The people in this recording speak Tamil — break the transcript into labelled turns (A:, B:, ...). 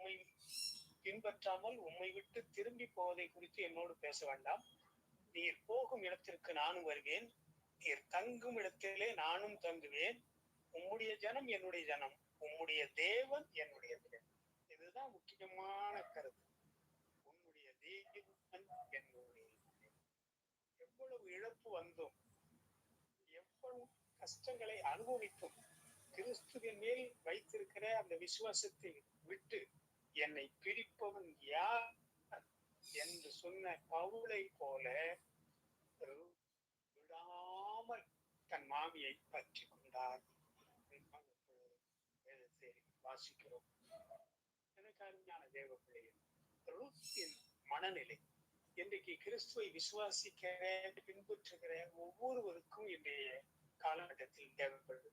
A: உம்மை பின்பற்றாமல் உம்மை விட்டு திரும்பி போவதை குறித்து என்னோடு பேச வேண்டாம். நீர் போகும் இடத்திற்கு நானும் வருவேன், நீர் தங்கும் இடத்திலே நானும் தங்குவேன். உம்முடைய ஜனம் என்னுடைய ஜனம், உம்முடைய தேவன் என்னுடைய தேவன். இதுதான் முக்கியமான கருத்து. உன்னுடைய தேவன் என்னுடைய தேவன். எவ்வளவு இழப்பு வந்தோம், எவ்வளவு கஷ்டங்களை அனுபவித்தோம், கிறிஸ்துவின் மேல் வைத்திருக்கிற அந்த விசுவாசத்தை விட்டு என்னை பிரிப்பவன் யார் என்று சொன்ன பவுலை போல விடாமல் தன் மாமியை பற்றி கொண்டார். வாசிக்கிறோம். எனக்கு அருமையான தேவ பிள்ளைகள், ரூத்தின் மனநிலை இன்றைக்கு கிறிஸ்துவை விசுவாசிக்கிற பின்பற்றுகிற ஒவ்வொருவருக்கும் இன்றைய காலகட்டத்தில் தேவைப்படுது.